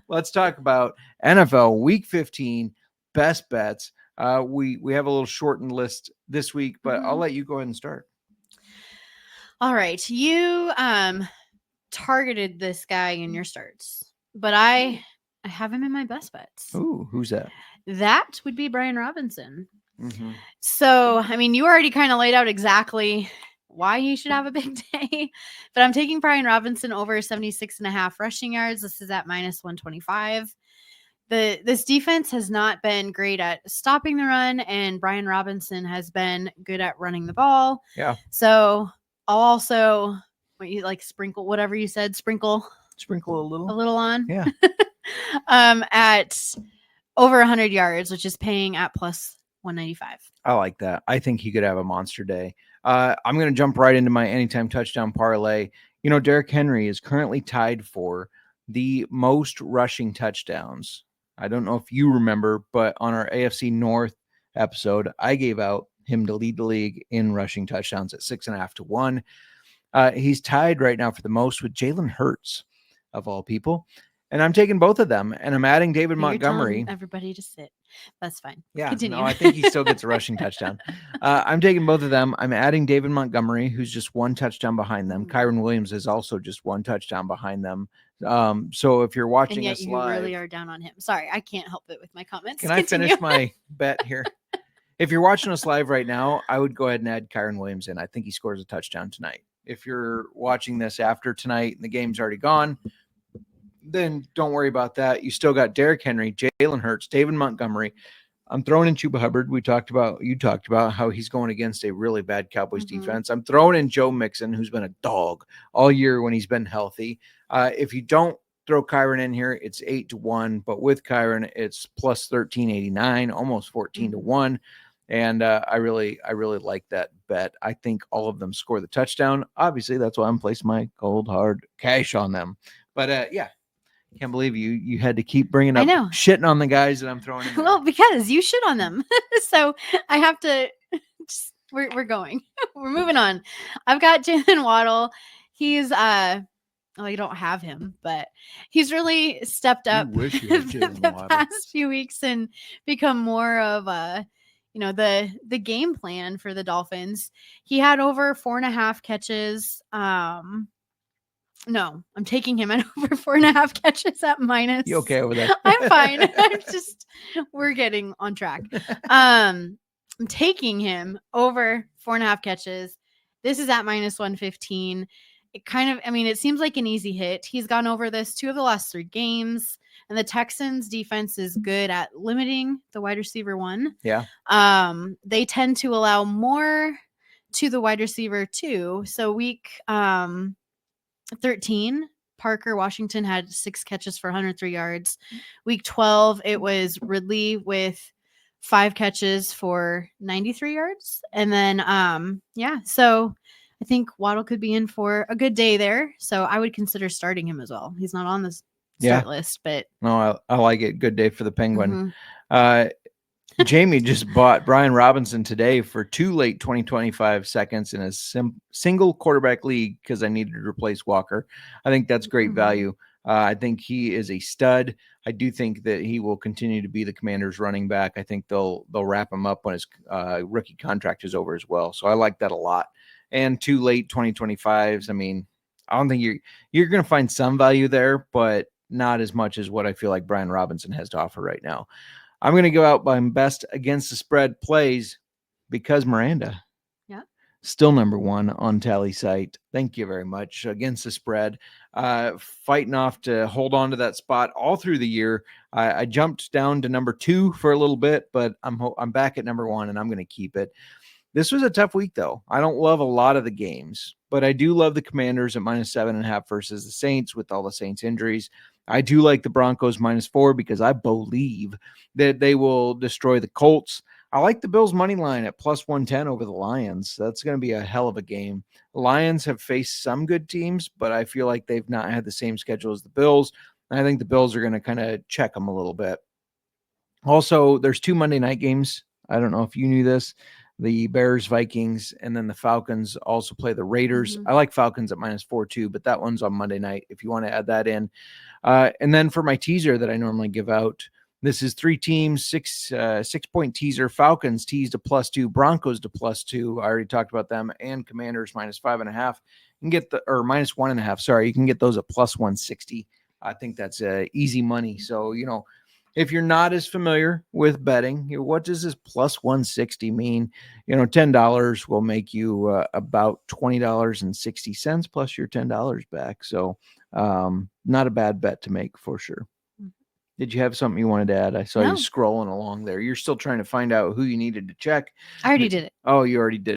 Let's talk about NFL Week 15 best bets. We have a little shortened list this week, but I'll let you go ahead and start. All right. You targeted this guy in your starts, but I have him in my best bets. Ooh, who's that? That would be Brian Robinson. Mm-hmm. So, I mean, you already kind of laid out exactly why he should have a big day, but I'm taking Brian Robinson over 76.5 rushing yards. This is at minus 125. This defense has not been great at stopping the run, and Brian Robinson has been good at running the ball. Yeah. So I'll also sprinkle whatever you said, sprinkle a little on. Yeah. At over 100 yards, which is paying at plus 195. I like that. I think he could have a monster day. I'm going to jump right into my anytime touchdown parlay. You know, Derrick Henry is currently tied for the most rushing touchdowns. I don't know if you remember, but on our AFC North episode, I gave out him to lead the league in rushing touchdowns at 6.5 to 1. He's tied right now for the most with Jalen Hurts, of all people. And I'm taking both of them, and I'm adding David Montgomery. Everybody to sit. That's fine. Yeah, continue. No, I think he still gets a rushing touchdown. I'm taking both of them. I'm adding David Montgomery, who's just one touchdown behind them. Kyren Williams is also just one touchdown behind them. So if you're watching and yet us you live, really are down on him. Sorry, I can't help it with my comments. Can I finish my bet here? If you're watching us live right now, I would go ahead and add Kyren Williams in. I think he scores a touchdown tonight. If you're watching this after tonight and the game's already gone, then don't worry about that. You still got Derrick Henry, Jalen Hurts, David Montgomery. I'm throwing in Chuba Hubbard. You talked about how he's going against a really bad Cowboys defense. I'm throwing in Joe Mixon, who's been a dog all year when he's been healthy. If you don't throw Kyren in here, it's 8 to 1, but with Kyren, it's plus 1389, almost 14 to 1. And I really like that bet. I think all of them score the touchdown. Obviously, that's why I'm placing my cold hard cash on them. But yeah. Can't believe you had to keep bringing up shitting on the guys that I'm throwing in there. Well, because you shit on them. So I have to we're going. We're moving on. I've got Jalen Waddle. He's you don't have him, but he's really stepped up the past few weeks and become more of the game plan for the Dolphins. He had over 4.5 catches. No, I'm taking him at over 4.5 catches at minus. You okay with that? I'm fine. We're getting on track. I'm taking him over 4.5 catches. This is at minus 115. It seems like an easy hit. He's gone over this 2 of the last 3 games, and the Texans defense is good at limiting the wide receiver 1. Yeah. They tend to allow more to the wide receiver 2. So week 13, Parker Washington had 6 catches for 103 yards. Week 12, it was Ridley with 5 catches for 93 yards. And then, so I think Waddle could be in for a good day there. So I would consider starting him as well. He's not on this start list, but. No, I like it. Good day for the Penguin. Jamie just bought Brian Robinson today for 2 late 2025 seconds in a single quarterback league because I needed to replace Walker. I think that's great value. I think he is a stud. I do think that he will continue to be the Commanders' running back. I think they'll wrap him up when his rookie contract is over as well. So I like that a lot. And 2 late 2025s. I mean, I don't think you're going to find some value there, but not as much as what I feel like Brian Robinson has to offer right now. I'm going to go out by best against the spread plays because Miranda. Yeah. Still number 1 on Tally site. Thank you very much. Against the spread. Fighting off to hold on to that spot all through the year. I jumped down to number 2 for a little bit, but I'm back at number 1 and I'm going to keep it. This was a tough week, though. I don't love a lot of the games, but I do love the Commanders at minus 7.5 versus the Saints with all the Saints injuries. I do like the Broncos minus 4 because I believe that they will destroy the Colts. I like the Bills money line at plus 110 over the Lions. That's going to be a hell of a game. The Lions have faced some good teams, but I feel like they've not had the same schedule as the Bills. I think the Bills are going to kind of check them a little bit. Also, there's 2 Monday night games. I don't know if you knew this. the Bears, Vikings, and then the Falcons also play the Raiders. Mhm. I like Falcons at -4 too, but that one's on Monday night if you want to add that in. And then for my teaser that I normally give out, this is 3 teams, 6-point teaser. Falcons teased to +2, Broncos to +2. I already talked about them, and Commanders -5.5. You can get or -1.5. Sorry, you can get those at +160. I think that's easy money. So, if you're not as familiar with betting, what does this +160 mean? $10 will make you about $20.60 plus your $10 back. So not a bad bet to make for sure. Did you have something you wanted to add? I saw you No. scrolling along there. You're still trying to find out who you needed to check. I already did it. Oh, you already did.